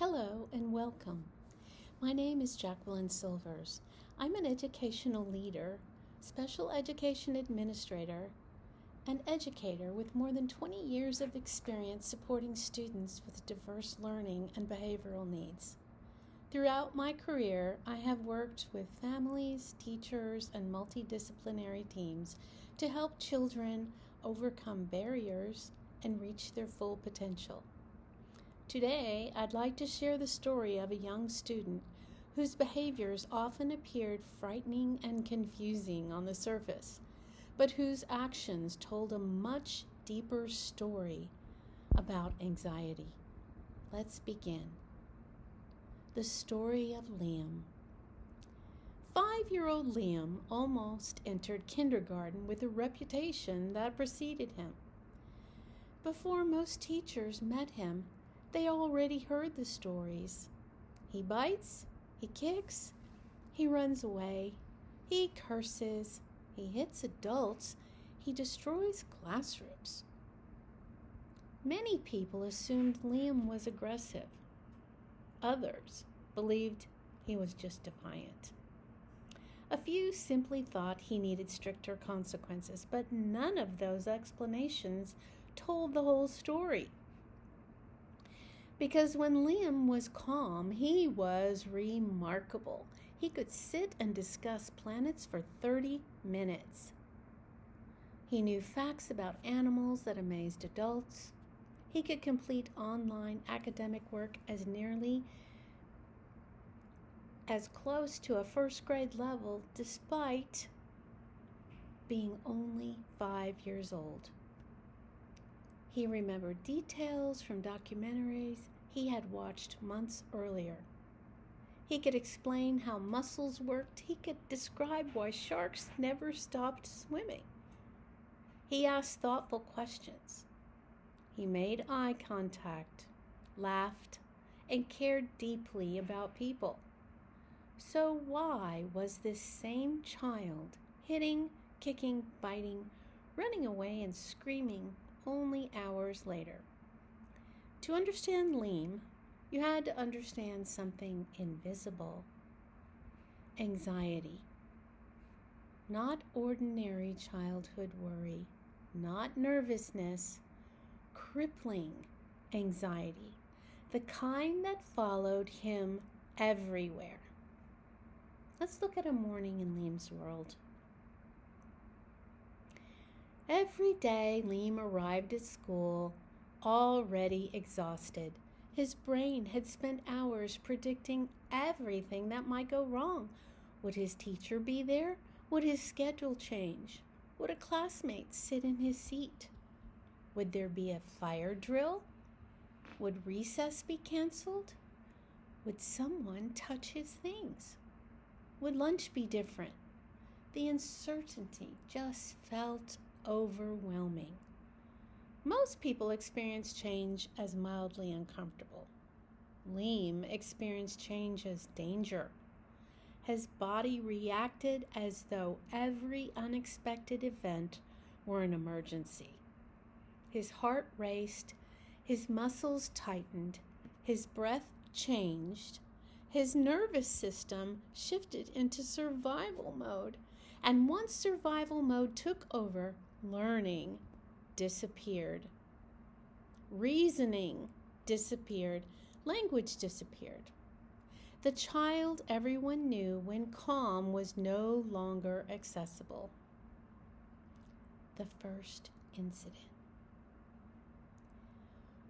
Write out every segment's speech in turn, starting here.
Hello and welcome. My name is Jacqueline Silvers. I'm an educational leader, special education administrator, and educator with more than 20 years of experience supporting students with diverse learning and behavioral needs. Throughout my career, I have worked with families, teachers, and multidisciplinary teams to help children overcome barriers and reach their full potential. Today, I'd like to share the story of a young student whose behaviors often appeared frightening and confusing on the surface, but whose actions told a much deeper story about anxiety. Let's begin. The story of Liam. 5-year-old Liam almost entered kindergarten with a reputation that preceded him. Before most teachers met him, they already heard the stories. He bites, he kicks, he runs away, he curses, he hits adults, he destroys classrooms. Many people assumed Liam was aggressive. Others believed he was just defiant. A few simply thought he needed stricter consequences, but none of those explanations told the whole story. Because when Liam was calm, he was remarkable. He could sit and discuss planets for 30 minutes. He knew facts about animals that amazed adults. He could complete online academic work as nearly as close to a first grade level despite being only 5 years old. He remembered details from documentaries he had watched months earlier. He could explain how muscles worked. He could describe why sharks never stopped swimming. He asked thoughtful questions. He made eye contact, laughed, and cared deeply about people. So why was this same child hitting, kicking, biting, running away, and screaming only hours later? To understand Liam, you had to understand something invisible. Anxiety. Not ordinary childhood worry, not nervousness, crippling anxiety, the kind that followed him everywhere. Let's look at a morning in Liam's world. Every day, Liam arrived at school already exhausted. His brain had spent hours predicting everything that might go wrong. Would his teacher be there? Would his schedule change? Would a classmate sit in his seat? Would there be a fire drill? Would recess be canceled? Would someone touch his things? Would lunch be different? The uncertainty just felt overwhelming. Most people experience change as mildly uncomfortable. Liam experienced change as danger. His body reacted as though every unexpected event were an emergency. His heart raced, his muscles tightened, his breath changed, his nervous system shifted into survival mode. And once survival mode took over, learning disappeared. Reasoning disappeared. Language disappeared. The child everyone knew when calm was no longer accessible. The first incident.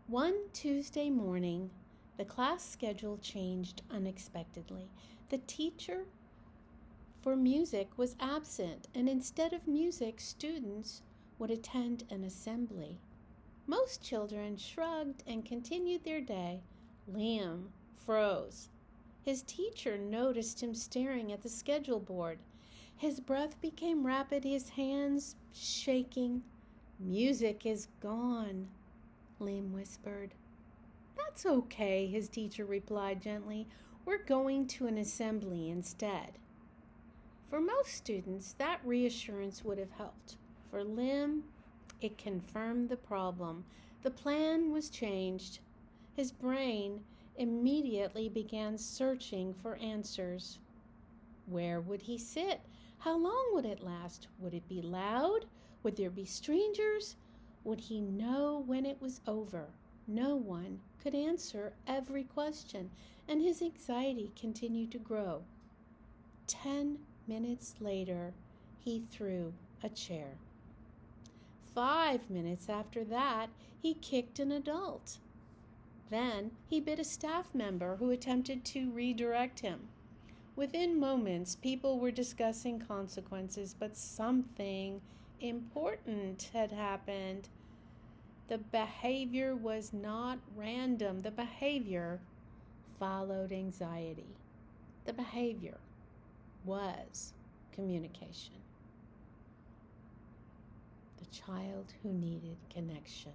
One Tuesday morning, the class schedule changed unexpectedly. The teacher for music was absent, and instead of music, students would attend an assembly. Most children shrugged and continued their day. Liam froze. His teacher noticed him staring at the schedule board. His breath became rapid, his hands shaking. "Music is gone," Liam whispered. "That's okay," his teacher replied gently. "We're going to an assembly instead." For most students, that reassurance would have helped. For Liam, it confirmed the problem. The plan was changed. His brain immediately began searching for answers. Where would he sit? How long would it last? Would it be loud? Would there be strangers? Would he know when it was over? No one could answer every question, and his anxiety continued to grow. 10 minutes later, he threw a chair. 5 minutes after that, he kicked an adult. Then he bit a staff member who attempted to redirect him. Within moments, people were discussing consequences, but something important had happened. The behavior was not random. The behavior followed anxiety. The behavior was communication. The child who needed connection.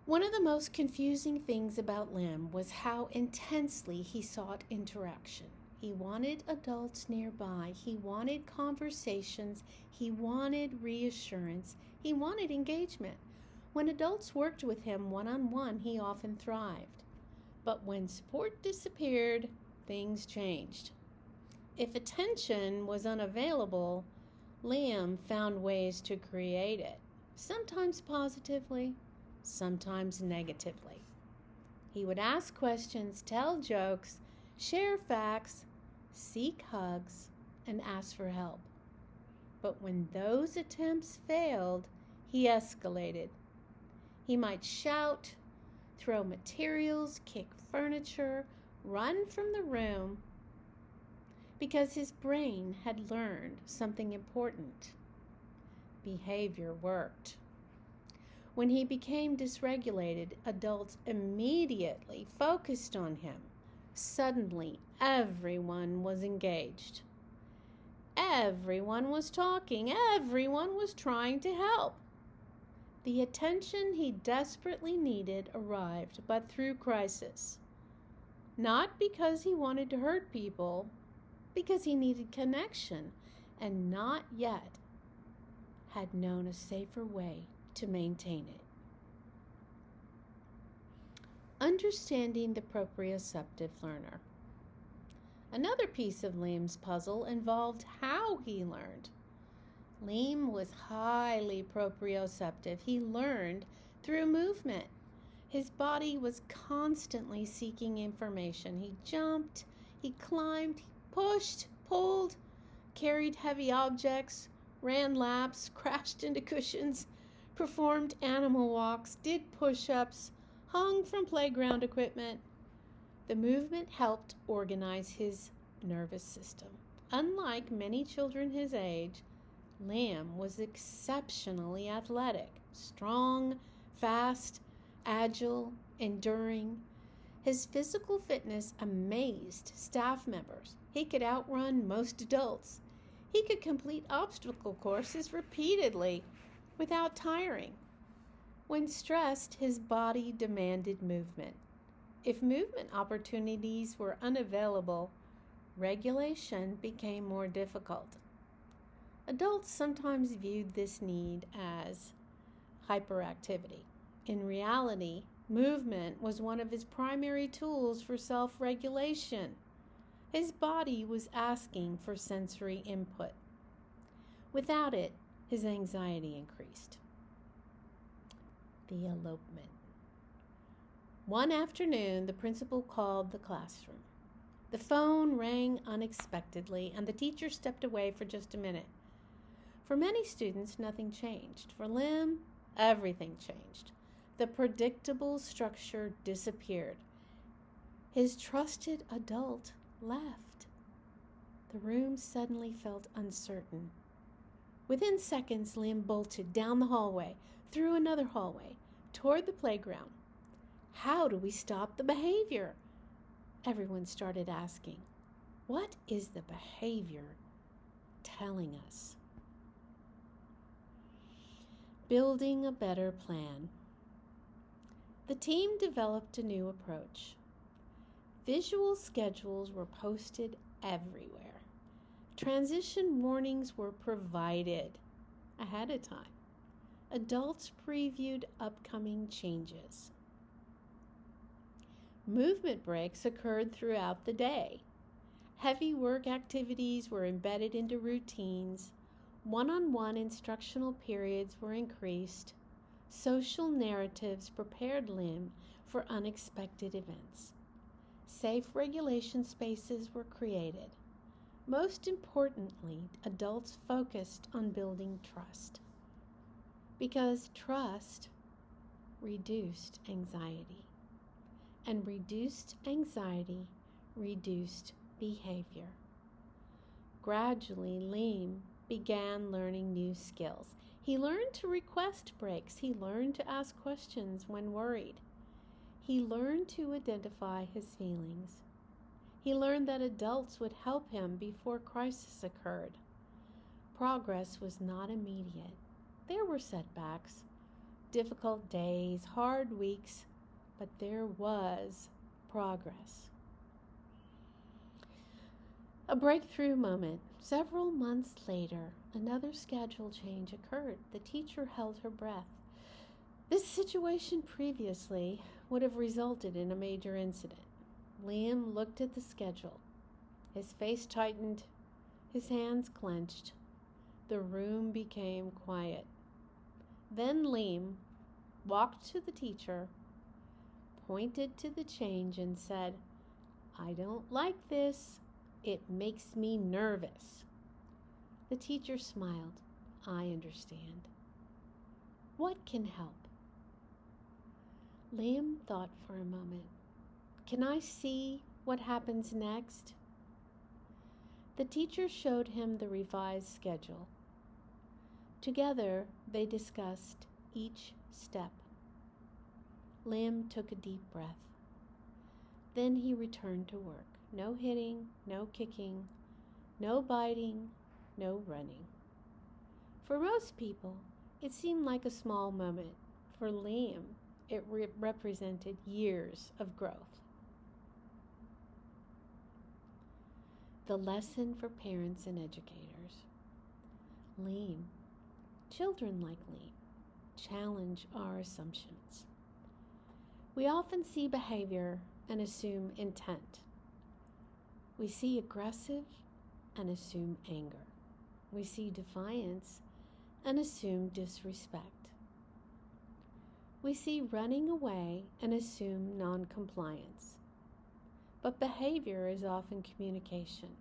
One of the most confusing things about Lim was how intensely he sought interaction. He wanted adults nearby. He wanted conversations. He wanted reassurance. He wanted engagement. When adults worked with him one-on-one, he often thrived. But when support disappeared, things changed. If attention was unavailable, Liam found ways to create it, sometimes positively, sometimes negatively. He would ask questions, tell jokes, share facts, seek hugs, and ask for help. But when those attempts failed, he escalated. He might shout, throw materials, kick furniture, run from the room, because his brain had learned something important. Behavior worked. When he became dysregulated, adults immediately focused on him. Suddenly, everyone was engaged. Everyone was talking. Everyone was trying to help. The attention he desperately needed arrived, but through crisis. Not because he wanted to hurt people, because he needed connection and not yet had known a safer way to maintain it. Understanding the proprioceptive learner. Another piece of Liam's puzzle involved how he learned. Liam was highly proprioceptive. He learned through movement. His body was constantly seeking information. He jumped, he climbed, he pushed, pulled, carried heavy objects, ran laps, crashed into cushions, performed animal walks, did push-ups, hung from playground equipment. The movement helped organize his nervous system. Unlike many children his age, Liam was exceptionally athletic, strong, fast, agile, enduring. His physical fitness amazed staff members. He could outrun most adults. He could complete obstacle courses repeatedly without tiring. When stressed, his body demanded movement. If movement opportunities were unavailable, regulation became more difficult. Adults sometimes viewed this need as hyperactivity. In reality, movement was one of his primary tools for self-regulation. His body was asking for sensory input. Without it, his anxiety increased. The elopement. One afternoon, the principal called the classroom. The phone rang unexpectedly, and the teacher stepped away for just a minute. For many students, nothing changed. For Lim, everything changed. The predictable structure disappeared. His trusted adult left. The room suddenly felt uncertain. Within seconds, Liam bolted down the hallway, through another hallway, toward the playground. How do we stop the behavior? Everyone started asking. What is the behavior telling us? Building a better plan. The team developed a new approach. Visual schedules were posted everywhere. Transition warnings were provided ahead of time. Adults previewed upcoming changes. Movement breaks occurred throughout the day. Heavy work activities were embedded into routines. One-on-one instructional periods were increased. Social narratives prepared Lim for unexpected events. Safe regulation spaces were created. Most importantly, adults focused on building trust, because trust reduced anxiety, and reduced anxiety reduced behavior. Gradually, Lim began learning new skills. He learned to request breaks. He learned to ask questions when worried. He learned to identify his feelings. He learned that adults would help him before crisis occurred. Progress was not immediate. There were setbacks, difficult days, hard weeks, but there was progress. A breakthrough moment. Several months later, another schedule change occurred. The teacher held her breath. This situation previously would have resulted in a major incident. Liam looked at the schedule. His face tightened. His hands clenched. The room became quiet. Then Liam walked to the teacher, pointed to the change, and said, "I don't like this. It makes me nervous." The teacher smiled. "I understand. What can help?" Liam thought for a moment. "Can I see what happens next?" The teacher showed him the revised schedule. Together, they discussed each step. Liam took a deep breath. Then he returned to work. No hitting, no kicking, no biting, no running. For most people, it seemed like a small moment. For Liam, it represented years of growth. The lesson for parents and educators. Liam, children like Liam, challenge our assumptions. We often see behavior and assume intent. We see aggressive and assume anger. We see defiance and assume disrespect. We see running away and assume non-compliance. But behavior is often communication,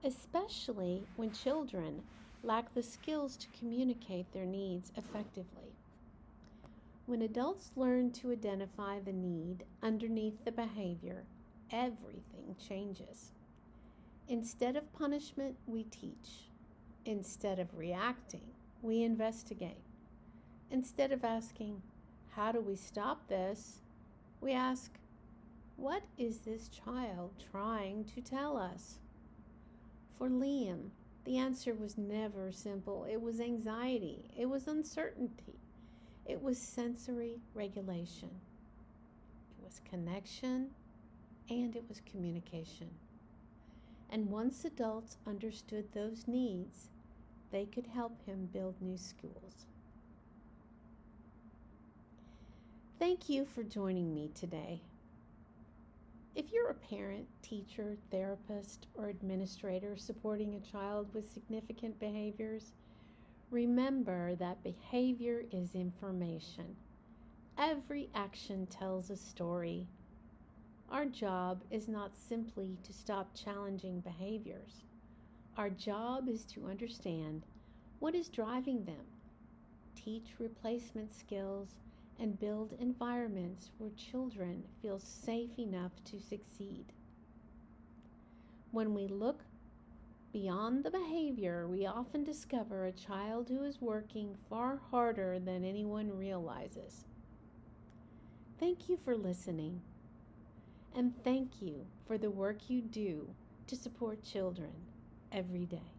especially when children lack the skills to communicate their needs effectively. When adults learn to identify the need underneath the behavior, everything changes. Instead of punishment, we teach. Instead of reacting, we investigate. Instead of asking, "How do we stop this?" we ask, "What is this child trying to tell us?" For Liam, the answer was never simple. It was anxiety. It was uncertainty. It was sensory regulation. It was connection, and it was communication. And once adults understood those needs, they could help him build new schools. Thank you for joining me today. If you're a parent, teacher, therapist, or administrator supporting a child with significant behaviors, remember that behavior is information. Every action tells a story. Our job is not simply to stop challenging behaviors. Our job is to understand what is driving them, teach replacement skills, and build environments where children feel safe enough to succeed. When we look beyond the behavior, we often discover a child who is working far harder than anyone realizes. Thank you for listening, and thank you for the work you do to support children every day.